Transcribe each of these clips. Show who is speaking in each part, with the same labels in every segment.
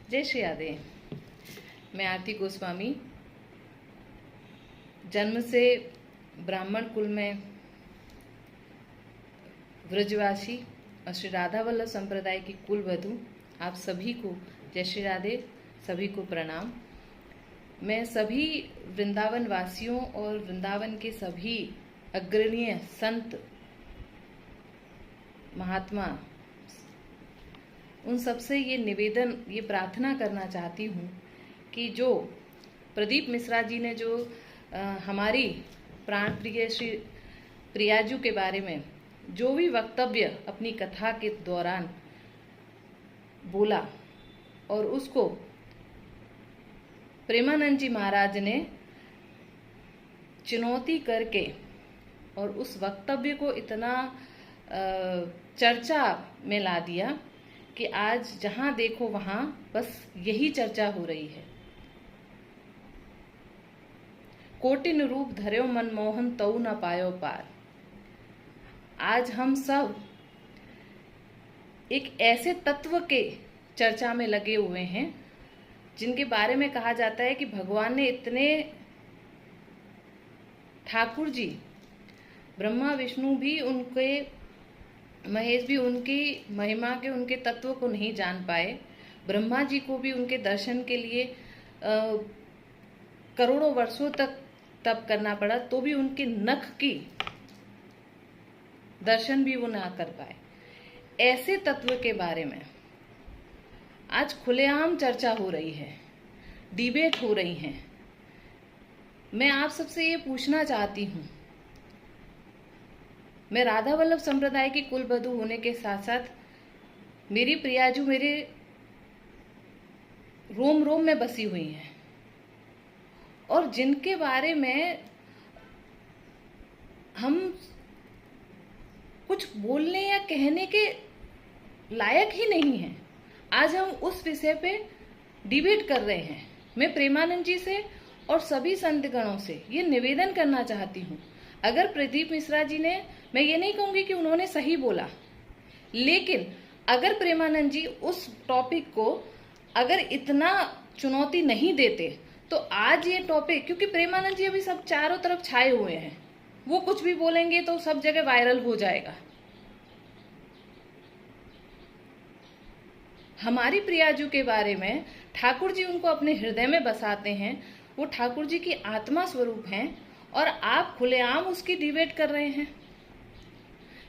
Speaker 1: जय श्री राधे। मैं आरती गोस्वामी, जन्म से ब्राह्मण कुल में व्रजवासी और श्री राधा वल्लभ संप्रदाय की कुल वधू। आप सभी को जय श्री राधे, सभी को प्रणाम। मैं सभी वृंदावन वासियों और वृंदावन के सभी अग्रणीय संत महात्मा, उन सबसे ये निवेदन, ये प्रार्थना करना चाहती हूँ कि जो प्रदीप मिश्रा जी ने जो हमारी प्राण प्रिय श्री प्रियाजू के बारे में जो भी वक्तव्य अपनी कथा के दौरान बोला और उसको प्रेमानंद जी महाराज ने चुनौती करके और उस वक्तव्य को इतना चर्चा में ला दिया कि आज जहां देखो वहां बस यही चर्चा हो रही है। कोटिन रूप धर्यो मनमोहन तऊ न पायो पार। आज हम सब एक ऐसे तत्व के चर्चा में लगे हुए हैं जिनके बारे में कहा जाता है कि भगवान ने इतने, ठाकुर जी, ब्रह्मा विष्णु भी उनके, महेश भी उनकी महिमा के, उनके तत्व को नहीं जान पाए। ब्रह्मा जी को भी उनके दर्शन के लिए करोड़ों वर्षों तक तप करना पड़ा, तो भी उनके नख की दर्शन भी वो ना कर पाए। ऐसे तत्व के बारे में आज खुलेआम चर्चा हो रही है, डिबेट हो रही है। मैं आप सबसे ये पूछना चाहती हूँ, मैं राधा वल्लभ संप्रदाय की कुल वधू होने के साथ साथ मेरी प्रियाजू मेरे रोम रोम में बसी हुई हैं और जिनके बारे में हम कुछ बोलने या कहने के लायक ही नहीं हैं। आज हम उस विषय पे डिबेट कर रहे हैं। मैं प्रेमानंद जी से और सभी संतगणों से ये निवेदन करना चाहती हूँ, अगर प्रदीप मिश्रा जी ने, मैं ये नहीं कहूंगी कि उन्होंने सही बोला, लेकिन अगर प्रेमानंद जी उस टॉपिक को अगर इतना चुनौती नहीं देते तो आज ये टॉपिक, क्योंकि प्रेमानंद जी अभी सब चारों तरफ छाए हुए हैं, वो कुछ भी बोलेंगे तो सब जगह वायरल हो जाएगा। हमारी प्रियाजू के बारे में ठाकुर जी उनको अपने हृदय में बसाते हैं, वो ठाकुर जी की आत्मा स्वरूप हैं और आप खुलेआम उसकी डिबेट कर रहे हैं।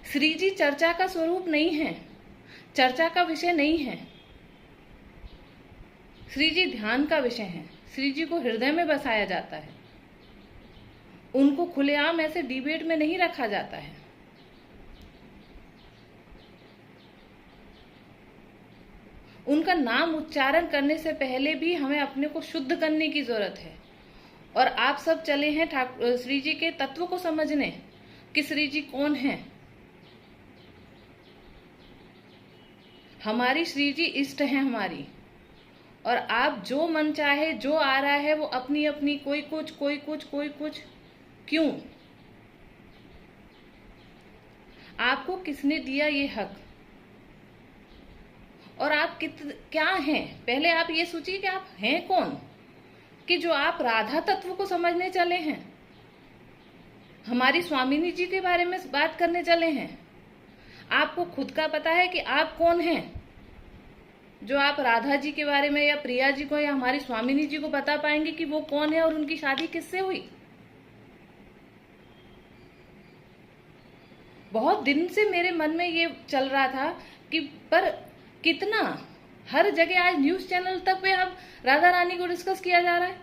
Speaker 1: श्री जी चर्चा का स्वरूप नहीं है, चर्चा का विषय नहीं है। श्री जी ध्यान का विषय है, श्री जी को हृदय में बसाया जाता है, उनको खुलेआम ऐसे डिबेट में नहीं रखा जाता है। उनका नाम उच्चारण करने से पहले भी हमें अपने को शुद्ध करने की जरूरत है। और आप सब चले हैं श्री जी के तत्व को समझने कि श्री जी कौन है। हमारी श्री जी इष्ट है हमारी, और आप जो मन चाहे जो आ रहा है वो अपनी अपनी, कोई कुछ कोई कुछ कोई कुछ, क्यों? आपको किसने दिया ये हक? और आप क्या हैं? पहले आप ये सोचिए कि आप हैं कौन, कि जो आप राधा तत्व को समझने चले हैं, हमारी स्वामिनी जी के बारे में बात करने चले हैं। आपको खुद का पता है कि आप कौन हैं, जो आप राधा जी के बारे में या प्रिया जी को या हमारी स्वामिनी जी को बता पाएंगे कि वो कौन है और उनकी शादी किससे हुई? बहुत दिन से मेरे मन में ये चल रहा था कि पर कितना हर जगह आज न्यूज चैनल तक पे अब राधा रानी को डिस्कस किया जा रहा है।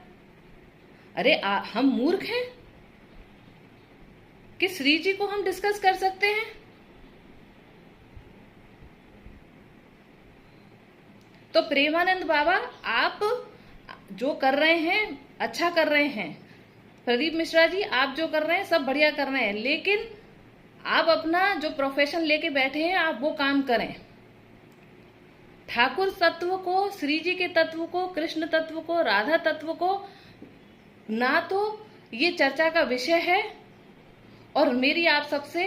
Speaker 1: अरे हम मूर्ख हैं कि श्री जी को हम डिस्कस कर सकते हैं? तो प्रेमानंद बाबा, आप जो कर रहे हैं अच्छा कर रहे हैं। प्रदीप मिश्रा जी, आप जो कर रहे हैं सब बढ़िया कर रहे हैं, लेकिन आप अपना जो प्रोफेशन लेके बैठे हैं आप वो काम करें। ठाकुर तत्व को, श्री जी के तत्व को, कृष्ण तत्व को, राधा तत्व को ना तो ये चर्चा का विषय है। और मेरी आप सबसे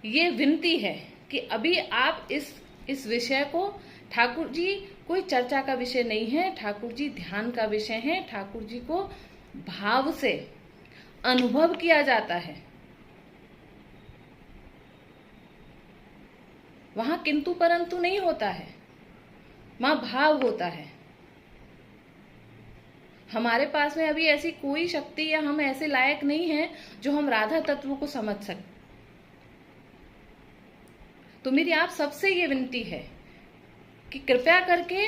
Speaker 1: ये विनती है कि अभी आप इस विषय को ठाकुर जी कोई चर्चा का विषय नहीं है, ठाकुर जी ध्यान का विषय है। ठाकुर जी को भाव से अनुभव किया जाता है, वहां किंतु परंतु नहीं होता है, वहां भाव होता है। हमारे पास में अभी ऐसी कोई शक्ति या हम ऐसे लायक नहीं हैं जो हम राधा तत्व को समझ सकें। तो मेरी आप सबसे ये विनती है कि कृपया करके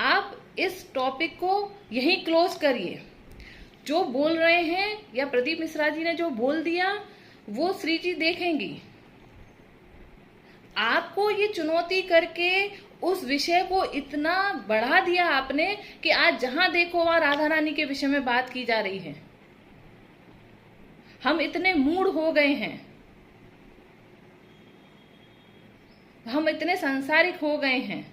Speaker 1: आप इस टॉपिक को यहीं क्लोज करिए। जो बोल रहे हैं या प्रदीप मिश्रा जी ने जो बोल दिया वो श्री जी देखेंगी। आपको ये चुनौती करके उस विषय को इतना बढ़ा दिया आपने कि आज जहां देखो वहां राधा रानी के विषय में बात की जा रही है। हम इतने मूड हो गए हैं, हम इतने सांसारिक हो गए हैं।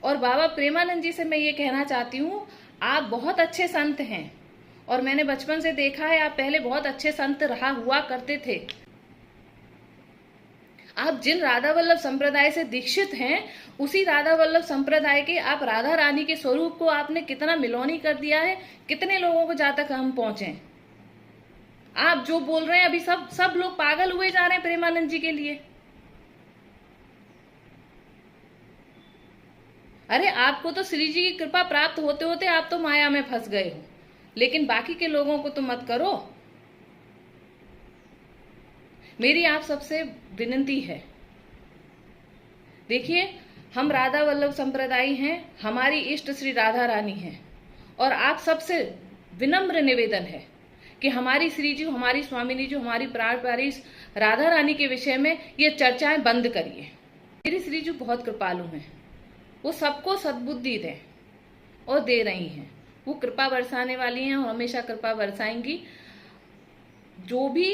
Speaker 1: और बाबा प्रेमानंद जी से मैं ये कहना चाहती हूं, आप बहुत अच्छे संत हैं और मैंने बचपन से देखा है, आप पहले बहुत अच्छे संत रहा हुआ करते थे। आप जिन राधा वल्लभ संप्रदाय से दीक्षित हैं, उसी राधा वल्लभ संप्रदाय के आप राधा रानी के स्वरूप को आपने कितना मिलौनी कर दिया है, कितने लोगों को जहां तक हम पहुंचे। आप जो बोल रहे हैं अभी सब लोग पागल हुए जा रहे हैं प्रेमानंद जी के लिए। अरे आपको तो श्री जी की कृपा प्राप्त होते होते आप तो माया में फंस गए हो, लेकिन बाकी के लोगों को तो मत करो। मेरी आप सबसे विनती है, देखिए हम राधा वल्लभ संप्रदायी हैं, हमारी इष्ट श्री राधा रानी हैं, और आप सबसे विनम्र निवेदन है कि हमारी श्री जी, हमारी स्वामिनी जी, हमारी प्राण प्यारी राधा रानी के विषय में ये चर्चाएं बंद करिए। मेरी श्री जी बहुत कृपालु हैं, वो सबको सद्बुद्धि दें और दे रही हैं। वो कृपा बरसाने वाली हैं और हमेशा कृपा बरसाएंगी। जो भी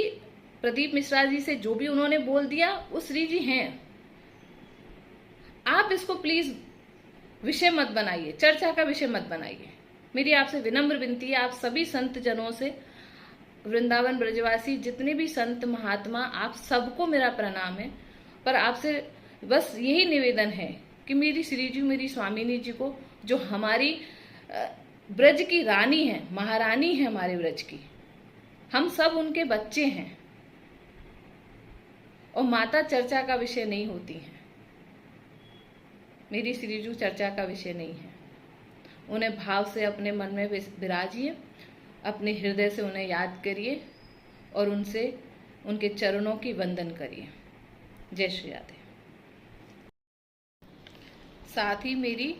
Speaker 1: प्रदीप मिश्रा जी से जो भी उन्होंने बोल दिया वो श्री जी हैं। आप इसको प्लीज विषय मत बनाइए, चर्चा का विषय मत बनाइए। मेरी आपसे विनम्र विनती है, आप सभी संत जनों से, वृंदावन ब्रजवासी जितने भी संत महात्मा, आप सबको मेरा प्रणाम है। पर आपसे बस यही निवेदन है कि मेरी श्री जी, मेरी स्वामिनी जी को, जो हमारी ब्रज की रानी है, महारानी है हमारे ब्रज की, हम सब उनके बच्चे हैं और माता चर्चा का विषय नहीं होती है। मेरी श्रीजू चर्चा का विषय नहीं है। उन्हें भाव से अपने मन में विराजिए, अपने हृदय से उन्हें याद करिए और उनसे उनके चरणों की वंदन करिए। जय श्री राधे। साथ ही मेरी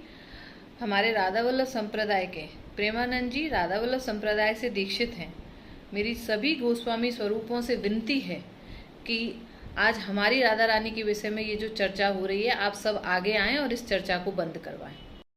Speaker 1: हमारे राधा वल्लभ संप्रदाय के प्रेमानंद जी राधा वल्लभ संप्रदाय से दीक्षित हैं। मेरी सभी गोस्वामी स्वरूपों से विनती है कि आज हमारी राधा रानी के विषय में ये जो चर्चा हो रही है, आप सब आगे आएं और इस चर्चा को बंद करवाएं।